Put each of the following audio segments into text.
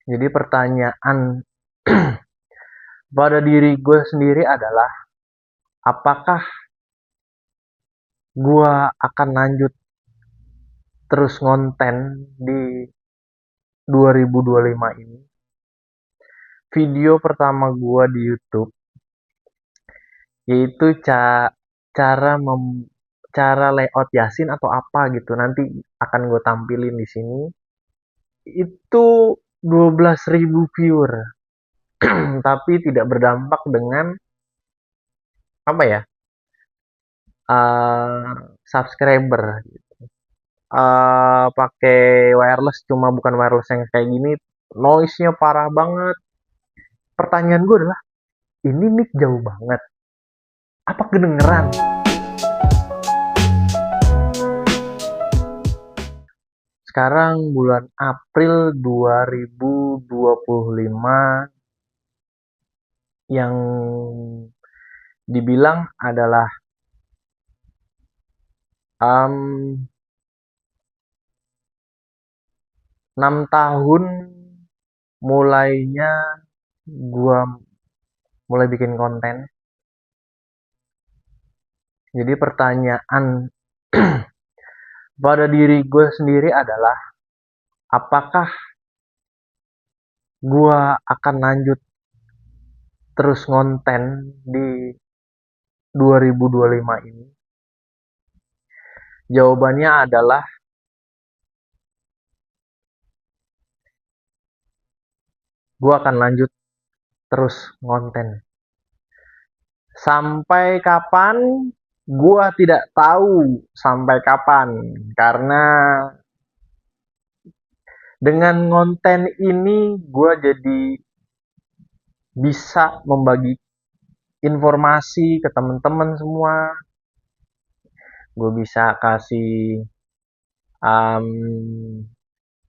Jadi pertanyaan pada diri gue sendiri adalah apakah gue akan lanjut terus ngonten di 2025 ini. Video pertama gue di YouTube yaitu cara cara layout Yasin atau apa gitu. Nanti akan gue tampilin di sini. Itu 12.000 viewer, tapi tidak berdampak dengan apa ya? Subscriber. Pakai wireless, cuma bukan wireless yang kayak gini, noise-nya parah banget. Pertanyaan gue adalah, ini mic jauh banget, apa kedengeran? Sekarang bulan April 2025, yang dibilang adalah 6 tahun mulainya gua mulai bikin konten. Jadi pertanyaan pada diri gue sendiri adalah apakah gua akan lanjut terus ngonten di 2025 ini? Jawabannya adalah gua akan lanjut terus ngonten. Sampai kapan? Gua tidak tahu sampai kapan, karena dengan ngonten ini gua jadi bisa membagi informasi ke teman-teman semua. Gue bisa kasih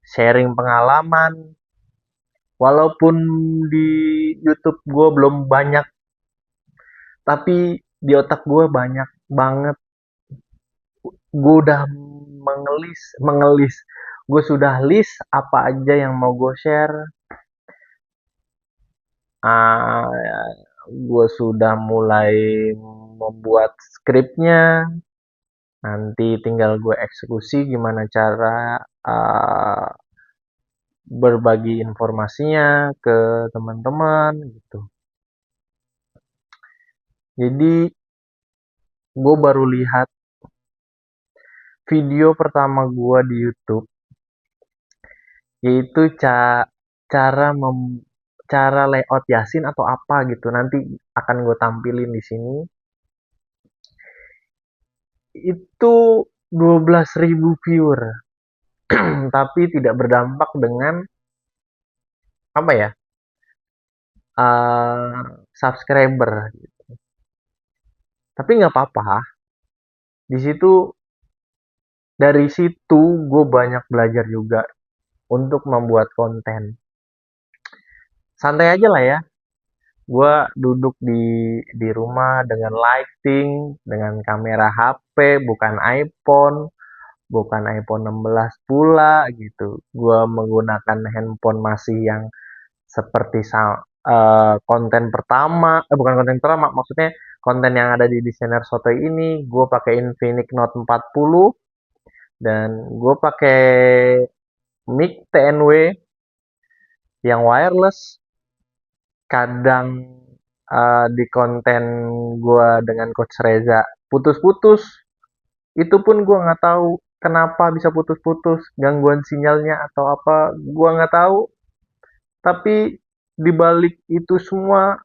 sharing pengalaman. Walaupun di YouTube gue belum banyak, tapi di otak gue banyak banget. Gue udah mengelis. Gue sudah list apa aja yang mau gue share. Gue sudah mulai membuat skripnya. Nanti tinggal gue eksekusi gimana cara berbagi informasinya ke teman-teman gitu. Jadi gue baru lihat video pertama gue di YouTube yaitu cara cara layout Yasin atau apa gitu. Nanti akan gue tampilin di sini. Itu 12.000 viewer, tapi tidak berdampak dengan apa ya? Subscriber. Tapi nggak apa-apa. Di situ Dari situ gue banyak belajar juga untuk membuat konten. Santai aja lah ya. Gue duduk di rumah dengan lighting, dengan kamera HP, bukan iPhone 16 pula gitu. Gue menggunakan handphone masih yang seperti konten pertama, bukan konten pertama, maksudnya konten yang ada di desainer soto ini. Gue pakai Infinix Note 40 dan gue pakai mic TNW yang wireless. Kadang di konten gue dengan Coach Reza putus-putus, itu pun gue nggak tahu kenapa bisa putus-putus, gangguan sinyalnya atau apa, gue nggak tahu. Tapi dibalik itu semua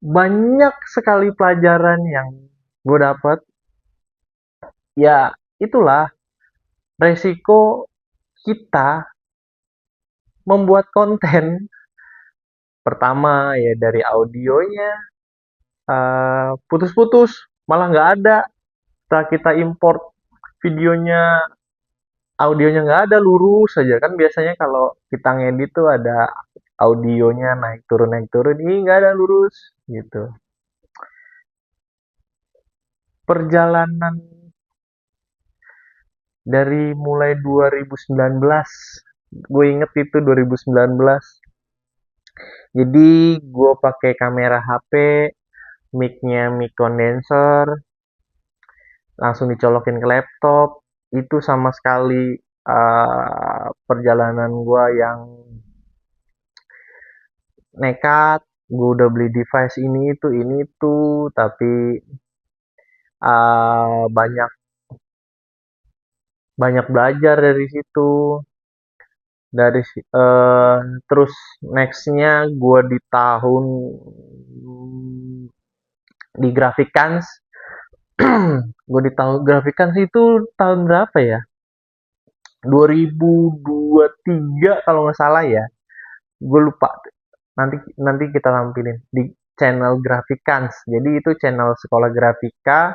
banyak sekali pelajaran yang gue dapat. Ya itulah resiko kita membuat konten. Pertama ya dari audionya putus-putus, malah nggak ada. Setelah kita import videonya, audionya nggak ada, lurus saja. Kan biasanya kalau kita ngedit tuh ada audionya naik turun, ini nggak ada, lurus gitu. Perjalanan dari mulai 2019 Gue inget itu 2019. Jadi gue pakai kamera HP, mic-nya mic condenser, langsung dicolokin ke laptop. Itu sama sekali perjalanan gue yang nekat. Gue udah beli device ini itu, tapi banyak banyak belajar dari situ. Terus nextnya gue di tahun di Grafikans. Gue di tahun Grafikans itu tahun berapa ya? 2023 kalau nggak salah ya. Gue lupa. Nanti nanti kita tampilin di channel Grafikans. Jadi itu channel sekolah grafika.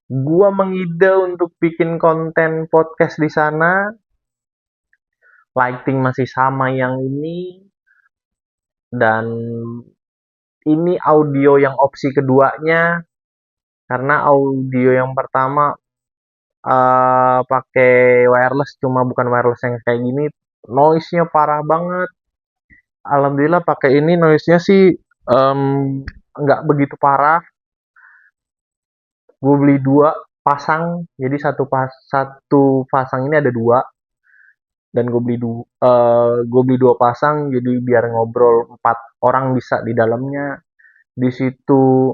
Gua mengide untuk bikin konten podcast di sana. Lighting masih sama yang ini, dan ini audio yang opsi keduanya, karena audio yang pertama pakai wireless, cuma bukan wireless yang kayak gini, noise-nya parah banget. Alhamdulillah pakai ini noise-nya sih nggak begitu parah. Gue beli dua pasang, jadi satu pasang ini ada dua, dan gue beli dua pasang, jadi biar ngobrol 4 orang bisa di dalamnya. Di situ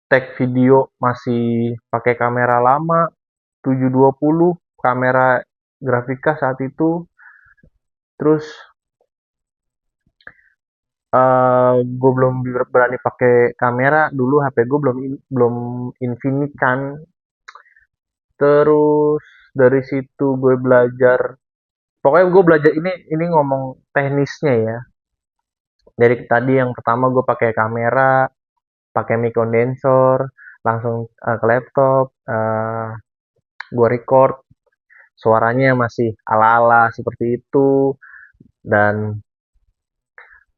tag video masih pakai kamera lama 720, kamera grafika saat itu. Terus gue belum berani pakai kamera dulu, HP gue belum Infinix kan. Terus dari situ gue belajar, pokoknya gue belajar ini ngomong teknisnya ya. Dari tadi yang pertama gue pakai kamera, pakai mic condenser, langsung ke laptop, gue record, suaranya masih ala-ala seperti itu, dan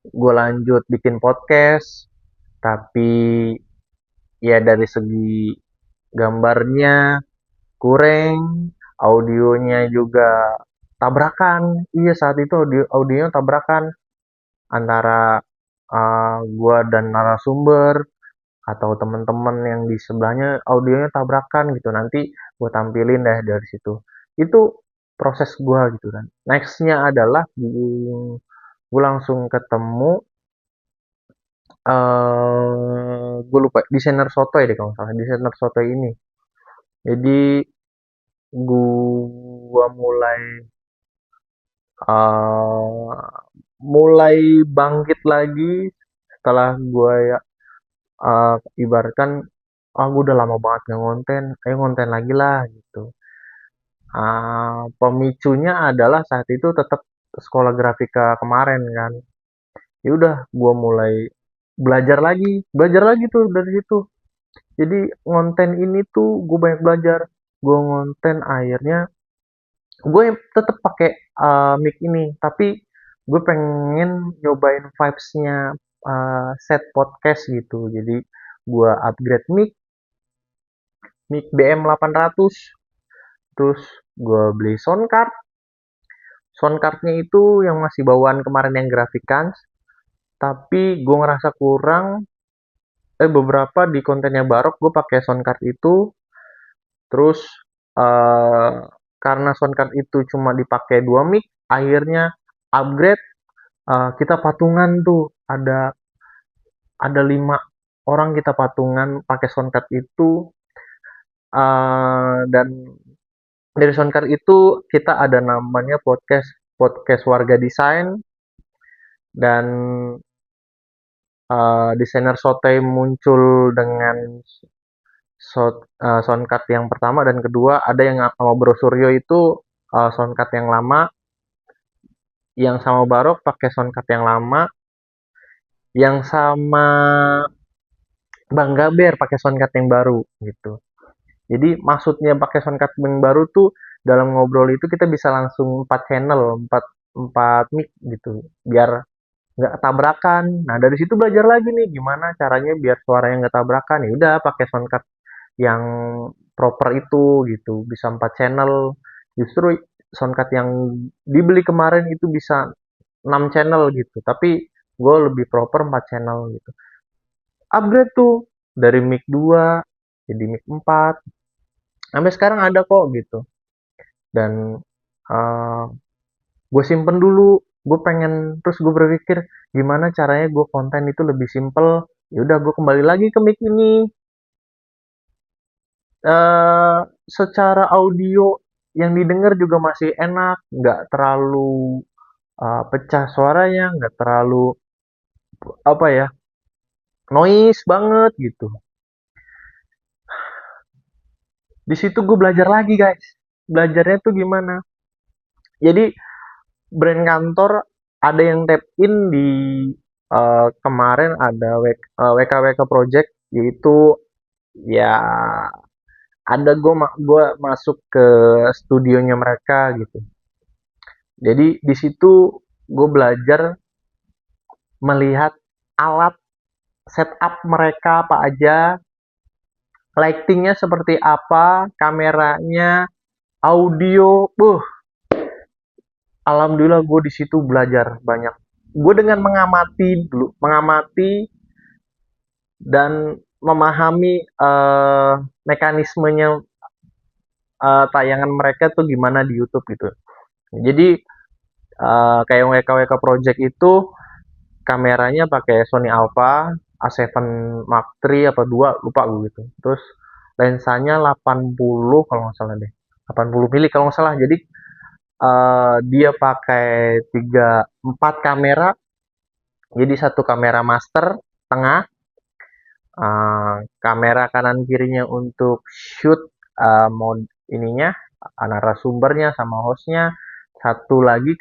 gue lanjut bikin podcast. Tapi ya dari segi gambarnya kurang, audionya juga tabrakan. Iya, saat itu audionya tabrakan antara gua dan narasumber atau teman-teman yang di sebelahnya, audionya tabrakan gitu. Nanti gue tampilin deh dari situ. Itu proses gua gitu kan. Nextnya adalah gue langsung ketemu gue lupa, desainer sotoy deh kalau nggak salah, desainer sotoy ini. Jadi gua uh, mulai bangkit lagi setelah gua ya, ibaratkan, gua udah lama banget nggak ngonten, ayo ngonten lagi lah gitu. Pemicunya adalah saat itu tetap sekolah grafika kemarin kan. Ya udah, gua mulai belajar lagi tuh dari situ. Jadi ngonten ini tuh gue banyak belajar. Gue ngonten akhirnya gue tetap pakai mic ini, tapi gue pengen nyobain vibes-nya set podcast gitu. Jadi gue upgrade mic BM800, terus gue beli sound cardnya itu yang masih bawaan kemarin yang Grafikans, tapi gue ngerasa kurang. Beberapa di kontennya Barok gue pakai sound card itu. Terus eh, karena soundcard itu cuma dipakai 2 mic, akhirnya upgrade. Kita patungan tuh, ada 5 orang kita patungan pakai soundcard itu. Dan dari soundcard itu kita ada namanya podcast podcast warga desain, dan desainer sote muncul dengan soundcard yang pertama dan kedua. Ada yang sama Bro Suryo itu soundcard yang lama, yang sama Barok pakai soundcard yang lama, yang sama Bang Gaber pakai soundcard yang baru gitu. Jadi maksudnya pakai soundcard yang baru tuh, dalam ngobrol itu kita bisa langsung 4 channel, 4 4 mic gitu. Biar nggak tabrakan. Nah, dari situ belajar lagi nih gimana caranya biar suaranya nggak tabrakan. Ya udah pakai soundcard yang proper itu gitu. Bisa 4 channel. Justru soundcard yang dibeli kemarin itu bisa 6 channel gitu, tapi gue lebih proper 4 channel gitu. Upgrade tuh dari mic 2 jadi mic 4, sampai sekarang ada kok gitu. Dan uh, gue simpen dulu, gue pengen, terus gue berpikir gimana caranya gue konten itu lebih simple. Ya udah, gue kembali lagi ke mic ini. eh Secara audio yang didengar juga masih enak, nggak terlalu pecah suaranya, nggak terlalu apa ya, noise banget gitu. Di situ gue belajar lagi guys. Belajarnya tuh gimana? Jadi brand kantor ada yang tap in di kemarin ada WKWK Project, yaitu ya ada gue masuk ke studionya mereka gitu. Jadi di situ gue belajar melihat alat setup mereka apa aja, lightingnya seperti apa, kameranya, audio. Alhamdulillah gue di situ belajar banyak. Gue dengan mengamati dulu, mengamati dan memahami mekanismenya tayangan mereka tuh gimana di YouTube gitu. Jadi kayak WKWK Project itu kameranya pakai Sony Alpha A7 Mark III apa 2 lupa gue gitu. Terus lensanya 80 kalau nggak salah deh. 80 mili kalau nggak salah. Jadi dia pakai 4 kamera. Jadi satu kamera master tengah, kamera kanan kirinya untuk shoot mode ininya, narasumbernya sama hostnya. Satu lagi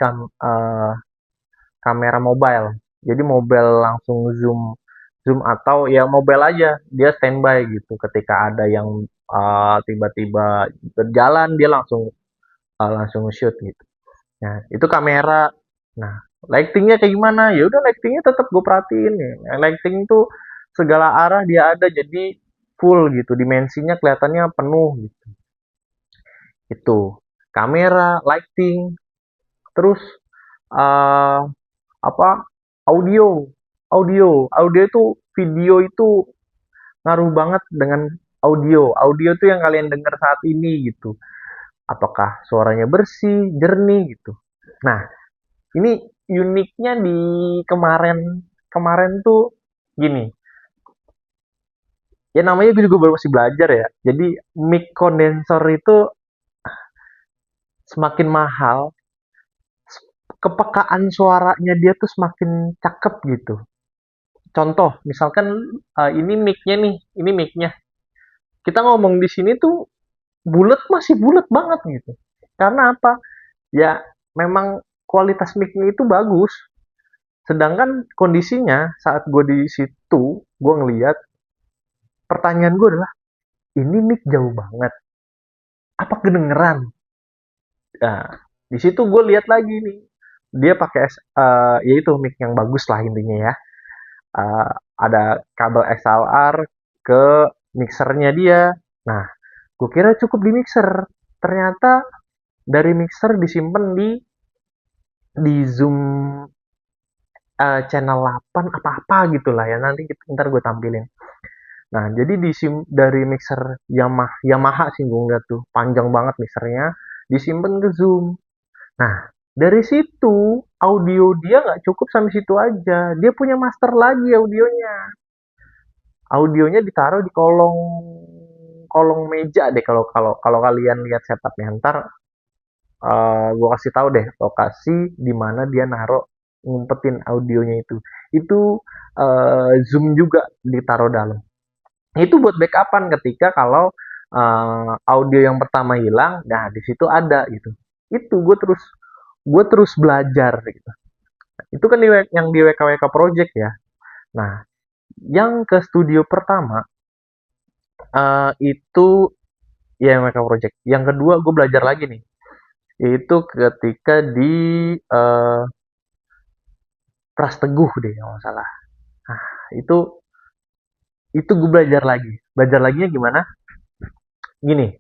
kamera mobile. Jadi mobile langsung zoom zoom atau ya mobile aja dia standby gitu. Ketika ada yang tiba-tiba berjalan dia langsung shoot gitu. Nah itu kamera. Nah lightingnya kayak gimana? Ya udah lightingnya tetap gue perhatiin ya. Lighting tuh segala arah dia ada jadi full gitu. Dimensinya kelihatannya penuh gitu. Itu kamera, lighting, terus uh, apa audio audio itu video itu ngaruh banget dengan audio itu yang kalian dengar saat ini gitu, apakah suaranya bersih jernih gitu. Nah ini uniknya di kemarin kemarin tuh gini, ya namanya gue juga baru masih belajar ya, jadi mic condenser itu semakin mahal, kepekaan suaranya dia tuh semakin cakep gitu. Contoh misalkan ini mic-nya nih, ini mic-nya kita ngomong di sini tuh bulat, masih bulat banget gitu. Karena apa? Ya memang kualitas mic-nya itu bagus. Sedangkan kondisinya saat gue di situ, gue ngeliat, pertanyaan gue adalah, ini mic jauh banget. Apa kedengeran? Nah, di situ gue lihat lagi nih, dia pakai yaitu mic yang bagus lah intinya ya. Uh, ada kabel XLR ke mixernya dia. Nah, gue kira cukup di mixer. Ternyata dari mixer disimpan di Zoom channel 8 apa-apa gitulah ya. Nanti ntar gue tampilin. Nah, jadi dari mixer Yamaha sih gue ngeliat tuh. Panjang banget mixernya. Disimpan ke Zoom. Nah, dari situ audio dia nggak cukup sampai situ aja. Dia punya master lagi audionya. Audionya ditaruh di kolong kolong meja deh, kalau kalau kalau kalian lihat setupnya ntar gue kasih tahu deh lokasi di mana dia naruh ngumpetin audionya itu zoom juga ditaruh dalam, itu buat backupan ketika kalau audio yang pertama hilang, nah di situ ada gitu. Itu gue terus belajar gitu. Itu kan yang di WKWK Project ya. Nah yang ke studio pertama itu ya yang WKWK Project. Yang kedua gue belajar lagi nih, itu ketika di uh, Pras Teguh deh kalau nggak salah. Nah, itu itu gue belajar lagi. Belajar laginya gimana? Gini,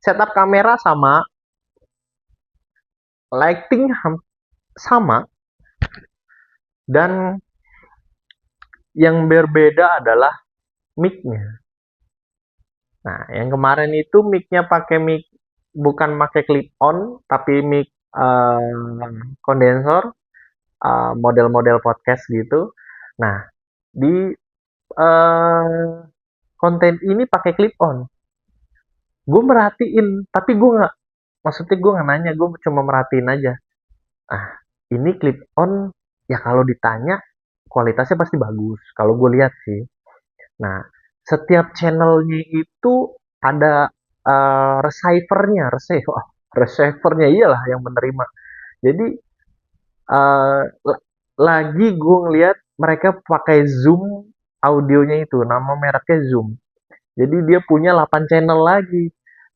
setup kamera sama, lighting sama, dan yang berbeda adalah mic-nya. Nah, yang kemarin itu mic-nya pakai mic, bukan pakai clip on, tapi mic kondensor, model-model podcast gitu. Nah, di uh, konten ini pakai clip on. Gue merhatiin, tapi gue nggak, maksudnya gue nggak nanya, gue cuma merhatiin aja. Ah, ini clip on, ya kalau ditanya kualitasnya pasti bagus. Kalau gue lihat sih. Nah, setiap channelnya itu ada receiver-nya, receiver-nya iyalah yang menerima. Jadi uh, lagi gue ngeliat mereka pakai Zoom audionya itu, nama mereknya Zoom. Jadi dia punya 8 channel lagi.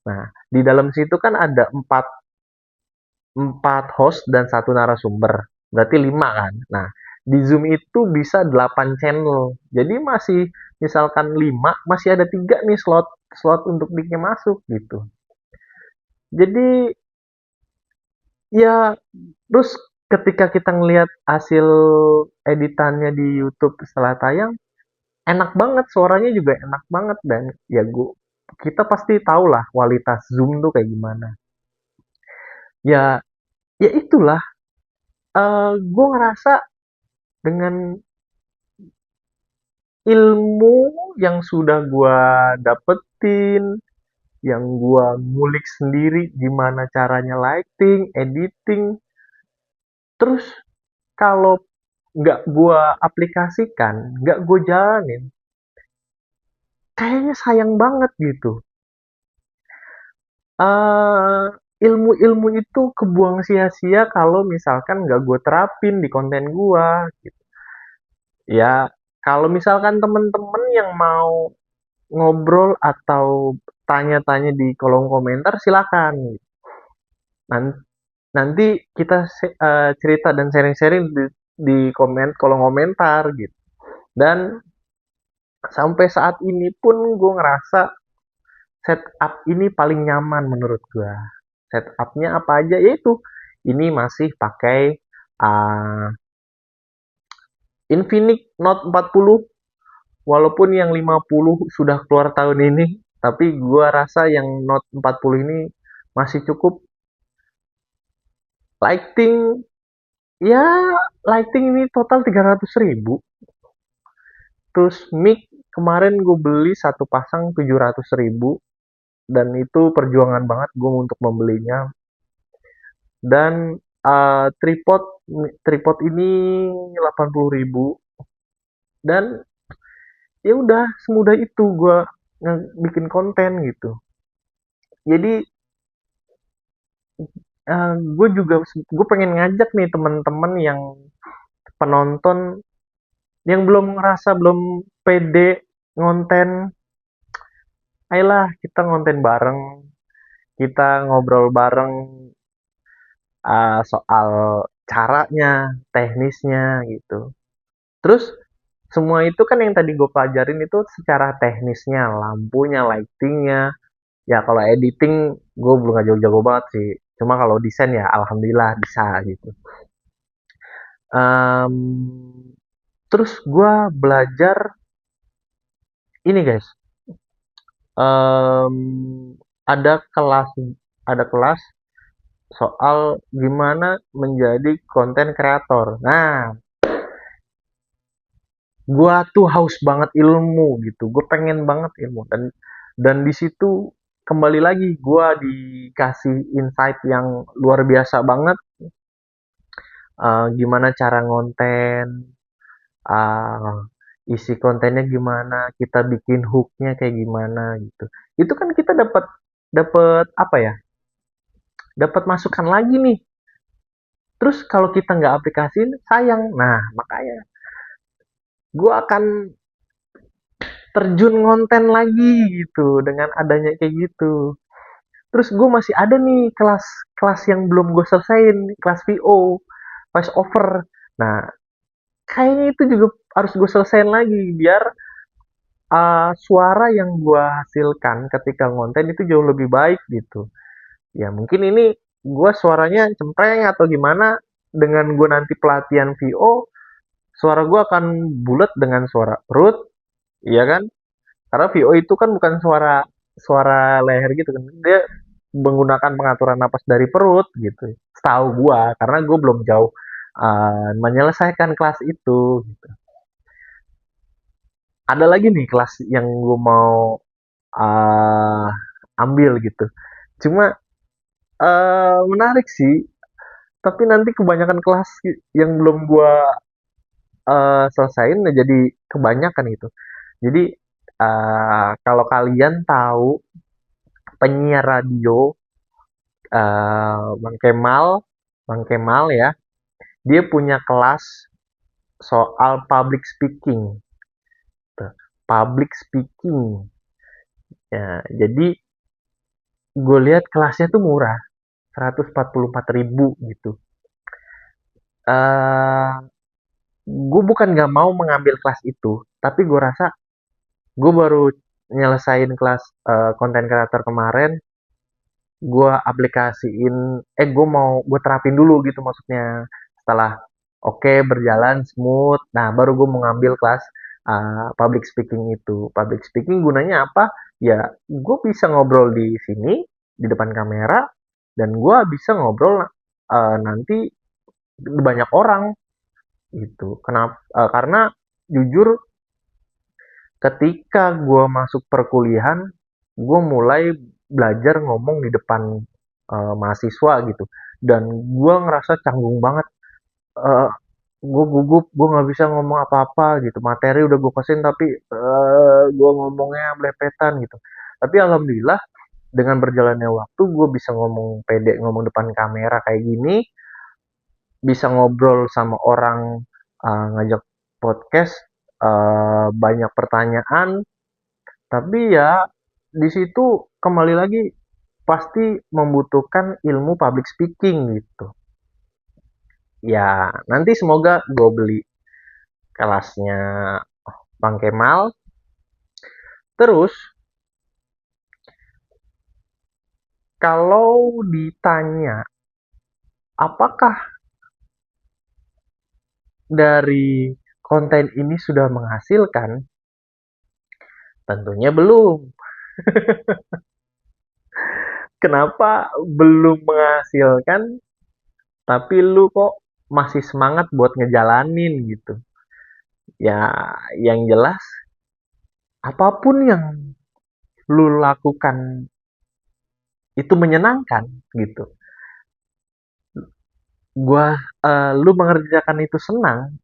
Nah, di dalam situ kan ada 4 host dan satu narasumber. Berarti 5 kan. Nah, di Zoom itu bisa 8 channel. Jadi masih misalkan 5, masih ada 3 nih slot slot untuk mic-nya masuk gitu. Jadi ya, terus ketika kita ngelihat hasil editannya di YouTube setelah tayang, enak banget, suaranya juga enak banget, dan ya kita pasti tahu lah kualitas Zoom tuh kayak gimana. Ya, ya itulah, gue ngerasa dengan ilmu yang sudah gue dapetin, yang gue ngulik sendiri gimana caranya lighting, editing, terus kalau nggak gue aplikasikan, nggak gue jalanin, kayaknya sayang banget gitu. eh Ilmu-ilmu itu kebuang sia-sia kalau misalkan nggak gue terapin di konten gue. Gitu. Ya, kalau misalkan temen-temen yang mau ngobrol atau tanya-tanya di kolom komentar, silakan. Nanti kita cerita dan sharing-sharing di kolom komentar gitu. Dan sampai saat ini pun gue ngerasa setup ini paling nyaman menurut gue. Setupnya apa aja? Yaitu ini masih pakai uh, Infinix Note 40, walaupun yang 50 sudah keluar tahun ini, tapi gua rasa yang Note 40 ini masih cukup. Lighting, ya lighting ini total 300.000. Terus mic kemarin gue beli satu pasang 700.000, dan itu perjuangan banget gue untuk membelinya. Dan tripod tripod ini 80.000, dan ya udah semudah itu gue bikin konten gitu. Jadi gue pengen ngajak nih teman-teman yang penonton yang belum ngerasa, belum pede ngonten, ayolah kita ngonten bareng, kita ngobrol bareng, soal caranya, teknisnya gitu. Terus semua itu kan yang tadi gue pelajarin itu secara teknisnya, lampunya, lightingnya. Ya kalau editing gue belum gak jago-jago banget sih. Cuma kalau desain ya alhamdulillah bisa gitu. Um, Terus gue belajar ini guys. em, ada kelas ada kelas soal gimana menjadi konten kreator. Nah, gue tuh haus banget ilmu gitu. Gue pengen banget ilmu, dan di situ kembali lagi gue dikasih insight yang luar biasa banget. Gimana cara ngonten, uh, isi kontennya gimana, kita bikin hooknya kayak gimana gitu. Itu kan kita dapat dapat apa ya? Dapat masukan lagi nih. Terus kalau kita nggak aplikasiin, sayang. Nah, makanya gue akan terjun ngonten lagi gitu dengan adanya kayak gitu. Terus gue masih ada nih kelas-kelas yang belum gue selesaiin, kelas VO, voice over. Nah, kayaknya itu juga harus gue selesaiin lagi biar suara yang gue hasilkan ketika ngonten itu jauh lebih baik gitu. Ya mungkin ini gue suaranya cempreng atau gimana, dengan gue nanti pelatihan VO, suara gue akan bulat dengan suara perut, iya kan? Karena VO itu kan bukan suara suara leher gitu kan, dia menggunakan pengaturan napas dari perut gitu. Setahu gue, karena gue belum jauh menyelesaikan kelas itu. Gitu. Ada lagi nih kelas yang gue mau uh, ambil gitu. Cuma menarik sih, tapi nanti kebanyakan kelas yang belum gue selesain jadi kebanyakan gitu. Jadi kalau kalian tahu penyiar radio Bang Kemal ya, dia punya kelas soal public speaking. Tuh, public speaking. Ya, jadi gue lihat kelasnya tuh murah, 144.000 gitu. Gue bukan gak mau mengambil kelas itu, tapi gue rasa gue baru nyelesain kelas konten kreator kemarin, gue aplikasiin, gue terapin dulu gitu maksudnya. Setelah oke, berjalan smooth, nah baru gue mau ngambil kelas public speaking itu. Public speaking gunanya apa? Ya, gue bisa ngobrol di sini di depan kamera, dan gue bisa ngobrol nanti banyak orang gitu. Kenapa? Karena jujur, ketika gue masuk perkuliahan, gue mulai belajar ngomong di depan mahasiswa gitu, dan gue ngerasa canggung banget. uh, gue gugup, gue nggak bisa ngomong apa-apa gitu, materi udah gue kasih tapi gue ngomongnya belepetan gitu. Tapi alhamdulillah, dengan berjalannya waktu gue bisa ngomong pede, ngomong depan kamera kayak gini, bisa ngobrol sama orang, ngajak podcast, banyak pertanyaan. Tapi ya di situ kembali lagi pasti membutuhkan ilmu public speaking gitu. Ya nanti semoga gue beli kelasnya Bang Kemal. Terus kalau ditanya apakah dari konten ini sudah menghasilkan, tentunya belum. Kenapa belum menghasilkan? Tapi lu kok masih semangat buat ngejalanin gitu. Ya, yang jelas apapun yang lu lakukan itu menyenangkan gitu. Lu mengerjakan itu senang,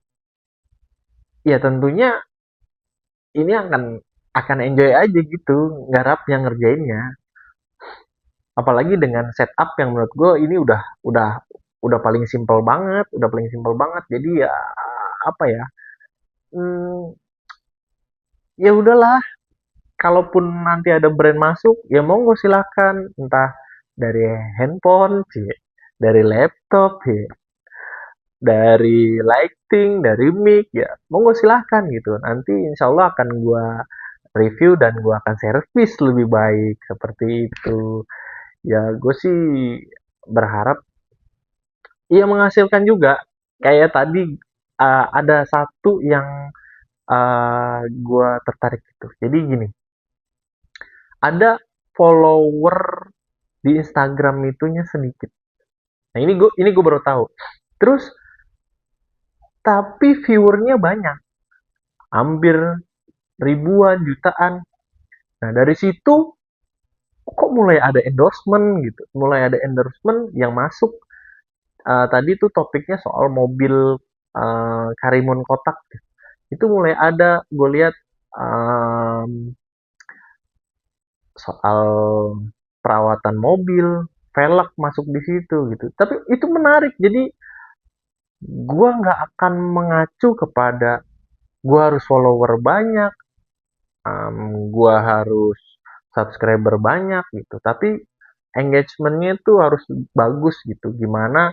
ya tentunya ini akan enjoy aja gitu, garapnya ngerjainnya. Apalagi dengan setup yang menurut gue ini udah paling simple banget. Jadi ya apa ya? Hmm, ya udahlah, kalaupun nanti ada brand masuk, ya monggo silakan, entah dari handphone, dari laptop, dari lighting, dari mic, ya monggo silahkan gitu. Nanti insya Allah akan gua review dan gua akan servis lebih baik seperti itu. Ya gue sih berharap ia menghasilkan juga. Kayak tadi ada satu yang gua tertarik itu. Jadi gini, ada follower di Instagram itunya sedikit. Nah ini gue baru tahu. Terus tapi viewernya banyak, hampir ribuan, jutaan. Nah dari situ kok mulai ada endorsement gitu, mulai ada endorsement yang masuk. Tadi tuh topiknya soal mobil Karimun Kotak. Itu mulai ada, gue lihat um, soal perawatan mobil, velg masuk di situ gitu. Tapi itu menarik. Jadi gua nggak akan mengacu kepada gua harus follower banyak, gua harus subscriber banyak gitu. Tapi engagementnya itu harus bagus gitu. Gimana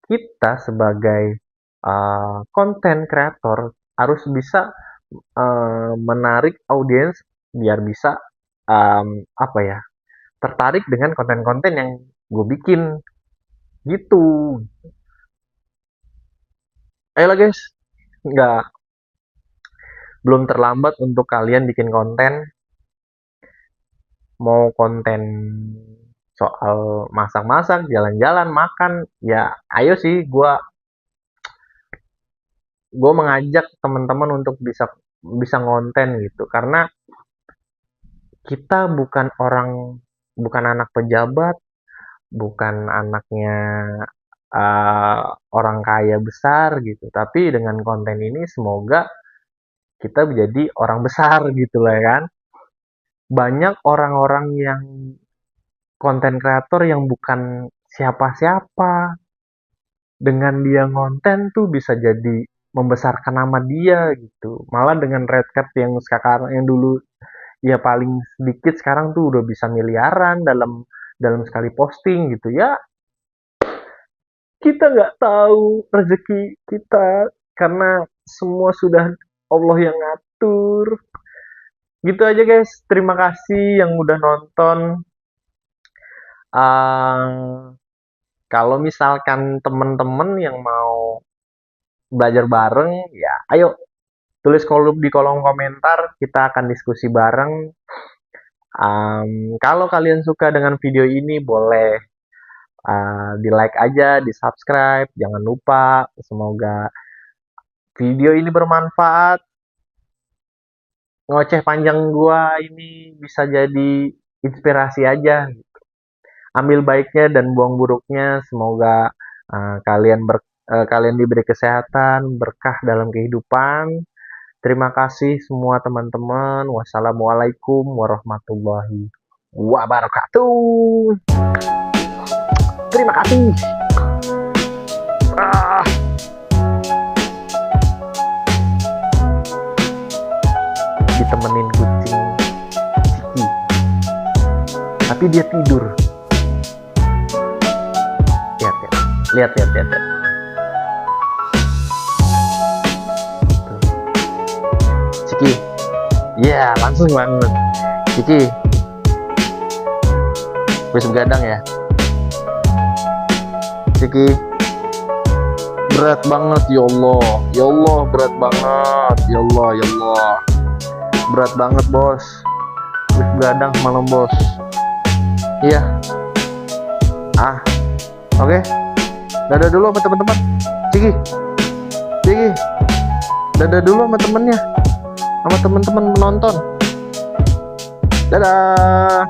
kita sebagai konten kreator harus bisa menarik audiens biar bisa apa ya, tertarik dengan konten-konten yang gue bikin gitu. Ayolah guys, nggak belum terlambat untuk kalian bikin konten, mau konten soal masak-masak, jalan-jalan, makan, ya ayo sih, gue mengajak teman-teman untuk bisa bisa ngonten gitu, karena kita bukan anak pejabat, bukan anaknya uh, orang kaya besar gitu, tapi dengan konten ini semoga kita menjadi orang besar gitu lah ya kan. Banyak orang-orang yang konten kreator yang bukan siapa-siapa, dengan dia ngonten tuh bisa jadi membesarkan nama dia gitu. Malah dengan red card yang sekarang, yang dulu ya paling sedikit, sekarang tuh udah bisa miliaran dalam dalam sekali posting gitu ya. Kita nggak tahu rezeki kita, karena semua sudah Allah yang ngatur. Gitu aja guys, terima kasih yang udah nonton. uh, Kalau misalkan temen-temen yang mau belajar bareng, ya ayo tulis di kolom komentar, kita akan diskusi bareng. Kalau kalian suka dengan video ini, boleh di like aja, di subscribe, jangan lupa. Semoga video ini bermanfaat. Ngoceh panjang gua ini bisa jadi inspirasi aja. Ambil baiknya dan buang buruknya. Semoga kalian diberi kesehatan, berkah dalam kehidupan. Terima kasih semua teman-teman. Wassalamualaikum warahmatullahi wabarakatuh. Terima kasih. Ah, ditemenin kucing Ciki, tapi dia tidur. Lihat, lihat, lihat, lihat, lihat. Ciki, ya langsung banget. Ciki, wis begadang ya. Ciki, berat banget ya Allah, ya Allah, berat banget ya Allah, ya Allah, berat banget bos, wis begadang malam bos. Iya, oke, dadah dulu sama teman-teman. Ciki, Ciki, dadah dulu sama temennya, sama teman-teman menonton. Dadah.